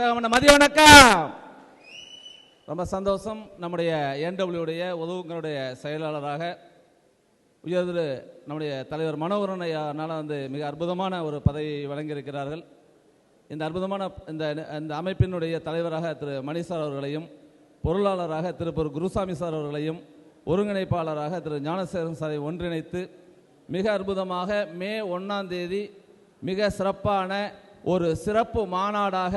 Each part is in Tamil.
உற்சாகமான மதிய வணக்கம். ரொம்ப சந்தோஷம். நம்முடைய NWடைய உதவுங்களுடைய செயலாளராக உயர்திரு நம்முடைய தலைவர் மனோகரன் ஐயானால மிக அற்புதமான ஒரு பதவி வழங்கியிருக்கிறார்கள். இந்த அற்புதமான இந்த அமைப்பினுடைய தலைவராக திரு மணி சார் அவர்களையும், பொருளாளராக திரு குருசாமி சார் அவர்களையும், ஒருங்கிணைப்பாளராக திரு ஞானசேகரன் சாரை ஒன்றிணைத்து மிக அற்புதமாக மே 1ஆம் தேதி மிக சிறப்பான ஒரு சிறப்பு மாநாடாக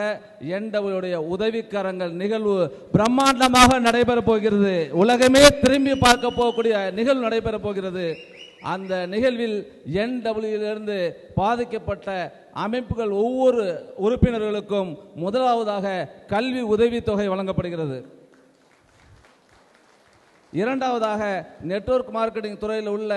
NWடைய உதவிக்கரங்கள் நிகழ்வு பிரம்மாண்டமாக நடைபெறப் போகிறது. உலகமே திரும்பி பார்க்க போகக்கூடிய நிகழ்வு நடைபெறப் போகிறது. அந்த நிகழ்வில் NWயிலிருந்து பாதிக்கப்பட்ட அமைப்புகள் ஒவ்வொரு உறுப்பினர்களுக்கும் முதலாவதாக கல்வி உதவித்தொகை வழங்கப்படுகிறது. இரண்டாவதாக நெட்வொர்க் மார்க்கெட்டிங் துறையில் உள்ள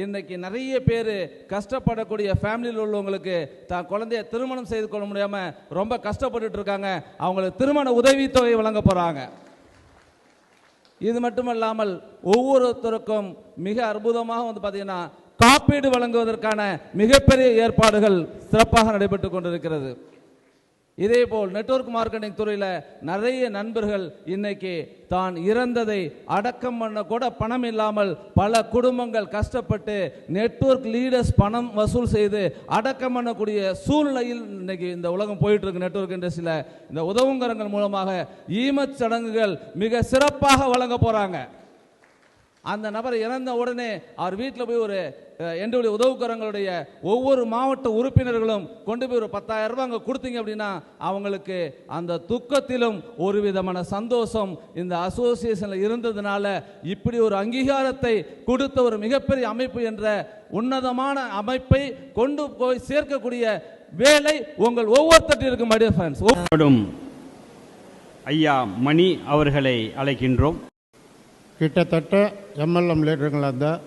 இன்னைக்கு நிறைய பேர் கஷ்டப்படக்கூடிய ஃபேமிலியில் உள்ளவங்களுக்கு தான் குழந்தைய திருமணம் செய்து கொள்ள முடியாமல் ரொம்ப கஷ்டப்பட்டுட்டு இருக்காங்க. அவங்களுக்கு திருமண உதவித்தொகை வழங்க போகிறாங்க. இது மட்டுமல்லாமல் ஒவ்வொருத்தருக்கும் மிக அற்புதமாக பார்த்தீங்கன்னா காப்பீடு வழங்குவதற்கான மிகப்பெரிய ஏற்பாடுகள் சிறப்பாக நடைபெற்று கொண்டிருக்கிறது. இதேபோல் நெட்வொர்க் மார்க்கெட்டிங் துறையில் நிறைய நண்பர்கள் இன்னைக்கு தான் இறந்ததை அடக்கம் பண்ண கூட பணம் இல்லாமல் பல குடும்பங்கள் கஷ்டப்பட்டு நெட்வொர்க் லீடர்ஸ் பணம் வசூல் செய்து அடக்கம் பண்ணக்கூடிய சூழ்நிலையில் இன்னைக்கு இந்த உலகம் போயிட்டு இருக்கு. நெட்வொர்க் இண்டஸ்ட்ரியில் இந்த உதவுங்கரங்கள் மூலமாக ஈமச் சடங்குகள் மிக சிறப்பாக வழங்க போறாங்க. அந்த நபர் இறந்த உடனே அவர் வீட்டில் போய் ஒரு NW உதவுக்கரங்களுடைய ஒவ்வொரு மாவட்ட உறுப்பினர்களும் கொண்டு போய் ஒரு 10,000 ரூபாய் அங்கே கொடுத்தீங்க அப்படின்னா அவங்களுக்கு அந்த துக்கத்திலும் ஒரு விதமான சந்தோஷம் இந்த அசோசியேஷனில் இருந்ததுனால இப்படி ஒரு அங்கீகாரத்தை கொடுத்த ஒரு மிகப்பெரிய அமைப்பு என்ற உன்னதமான அமைப்பை கொண்டு போய் சேர்க்கக்கூடிய வேலை உங்கள் ஒவ்வொருத்தருக்கும் மடிய ஐயா மணி அவர்களை அழைக்கின்றோம். கிட்டத்தட்ட MLM லீடர்களாக இருந்தால்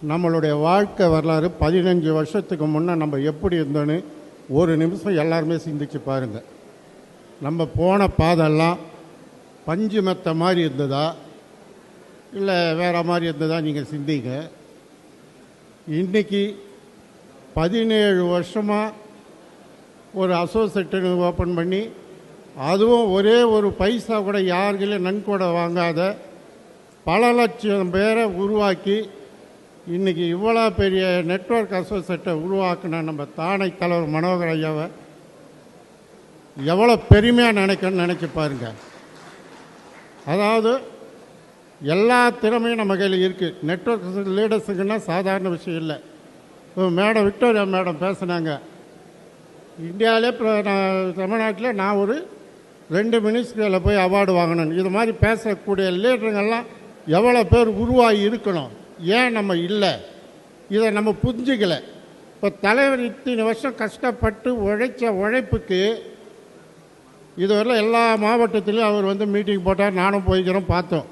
நம்மளுடைய வாழ்க்கை வரலாறு 15 வருஷத்துக்கு முன்னே நம்ம எப்படி இருந்தோன்னு ஒரு நிமிஷம் எல்லாருமே சிந்திச்சு பாருங்கள். நம்ம போன பாதெல்லாம் பஞ்சு மெத்த மாதிரி இருந்ததா இல்லை வேறு மாதிரி இருந்ததா நீங்கள் சிந்திங்க. இன்றைக்கி 17 வருஷமாக ஒரு அசோசியேஷன் ஓப்பன் பண்ணி அதுவும் ஒரே ஒரு பைசா கூட யாருக்கையும் நன்கொடை வாங்காத பல லட்சம் பேரை உருவாக்கி இன்றைக்கி இவ்வளோ பெரிய நெட்வொர்க் அசோசியேட்டை உருவாக்குன நம்ம தானை தலைவர் மனோகர் ஐயாவை எவ்வளோ பெருமையாக நினைச்சு பாருங்க. அதாவது எல்லா திறமையும் நம்ம கையில் இருக்குது. நெட்வொர்க் லீடர்ஸுக்குன்னா சாதாரண விஷயம் இல்லை. மேடம் விக்டோரியா மேடம் பேசுனாங்க, இந்தியாவிலே தமிழ்நாட்டில் நான் ஒரு 2 மினிஸ்ட்ரியில் போய் அவார்டு வாங்கணும். இது மாதிரி பேசக்கூடிய லீடருங்கெல்லாம் எவ்வளோ பேர் உருவாகி இருக்கணும். ஏன் நம்ம இல்லை, இதை நம்ம புரிஞ்சிக்கலை. இப்போ தலைவர் இத்தனை வருஷம் கஷ்டப்பட்டு உழைச்ச உழைப்புக்கு இதுவரையில் எல்லா மாவட்டத்திலையும் அவர் மீட்டிங் போட்டார். நானும் போய்க்கிறோம், பார்த்தோம்.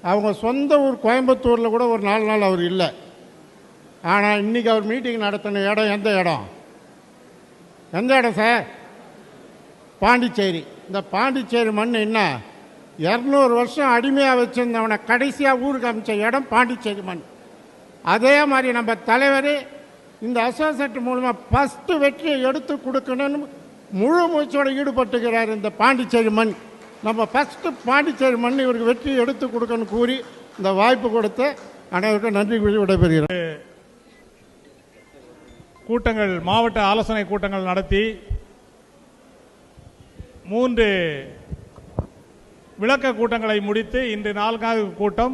அவங்க சொந்த ஊர் கோயம்புத்தூரில் கூட ஒரு 4 நாள் அவர் இல்லை. ஆனால் இன்றைக்கி அவர் மீட்டிங் நடத்தின இடம் எந்த இடம் சார்? பாண்டிச்சேரி. இந்த பாண்டிச்சேரி மண் என்ன 200 வருஷம் அடிமையாக வச்சுருந்தவனை கடைசியாக ஊருக்கு அமைச்ச இடம் பாண்டிச்சேரி மண். அதே மாதிரி நம்ம தலைவர் இந்த அசோசியேட் மூலமாக ஃபஸ்ட்டு வெற்றியை எடுத்து கொடுக்கணும்னு முழு மூச்சோடு ஈடுபட்டுக்கிறார். இந்த பாண்டிச்சேரி மண் நம்ம ஃபஸ்ட்டு பாண்டிச்சேரி மண் இவருக்கு வெற்றியை எடுத்து கொடுக்கணும்னு கூறி இந்த வாய்ப்பு கொடுத்த அனைவருக்கும் நன்றி கூறி விடைபெறுகிறேன். கூட்டங்கள், மாவட்ட ஆலோசனை கூட்டங்கள் நடத்தி 3 விளக்க கூட்டங்களை முடித்து இன்று 4வது கூட்டம்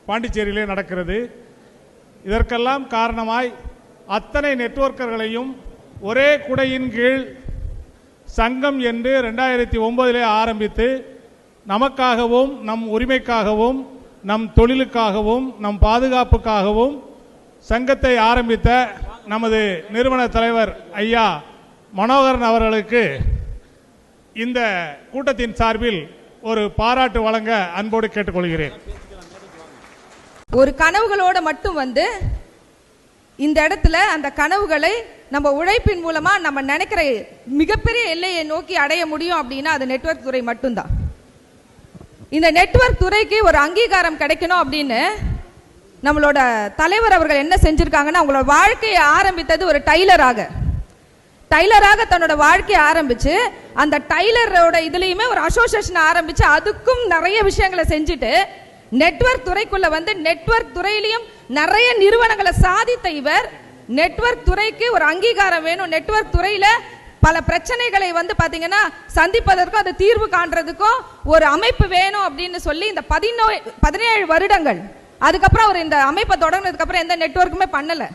பாண்டிச்சேரியிலே நடக்கிறது. இதற்கெல்லாம் காரணமாய் அத்தனை நெட்வொர்க்கர்களையும் ஒரே குடையின் கீழ் சங்கம் என்று 2009 ஆரம்பித்து நமக்காகவும் நம் உரிமைக்காகவும் நம் தொழிலுக்காகவும் நம் பாதுகாப்புக்காகவும் சங்கத்தை ஆரம்பித்த நமது நிறுவன தலைவர் ஐயா மனோகரன் அவர்களுக்கு இந்த கூட்டத்தின் சார்பில் ஒரு பாராட்டு வழங்க அன்போடு கேட்டுக்கொள்கிறேன். ஒரு கனவுகளோட மட்டும் இந்த இடத்துல அந்த கனவுகளை நம்ம உழைப்பின் மூலமா நம்ம நினைக்கிற மிகப்பெரிய எல்லையை நோக்கி அடைய முடியும் அப்படின்னா அது நெட்வொர்க் துறை மட்டும்தான். இந்த நெட்வொர்க் துறைக்கு ஒரு அங்கீகாரம் கிடைக்கணும் அப்படின்னு நம்மளோட தலைவர் அவர்கள் என்ன செஞ்சிருக்காங்கன்னா, அவங்களோட வாழ்க்கையை ஆரம்பித்தது ஒரு டைலராக. டைலராக தன்னோட வாழ்க்கையை ஆரம்பிச்சு அந்த டைலரோட இதுலயுமே ஒரு அசோசியேஷன் ஆரம்பிச்சு அதுக்கும் நிறைய விஷயங்களை செஞ்சுட்டு நெட்வொர்க் துறைக்குள்ள வந்து நெட்வொர்க் துறையிலையும் நிறைய நிறுவனங்களை சாதித்த இவர் நெட்வொர்க் துறைக்கு ஒரு அங்கீகாரம் வேணும், நெட்வொர்க் துறையில பல பிரச்சனைகளை வந்து பாத்தீங்கன்னா சந்திப்பதற்கும் அது தீர்வு காண்றதுக்கும் ஒரு அமைப்பு வேணும் அப்படின்னு சொல்லி இந்த 17 வருடங்கள் அதுக்கப்புறம் அவர் இந்த அமைப்பை தொடங்கினதுக்கு அப்புறம் எந்த நெட்வொர்க்குமே பண்ணல.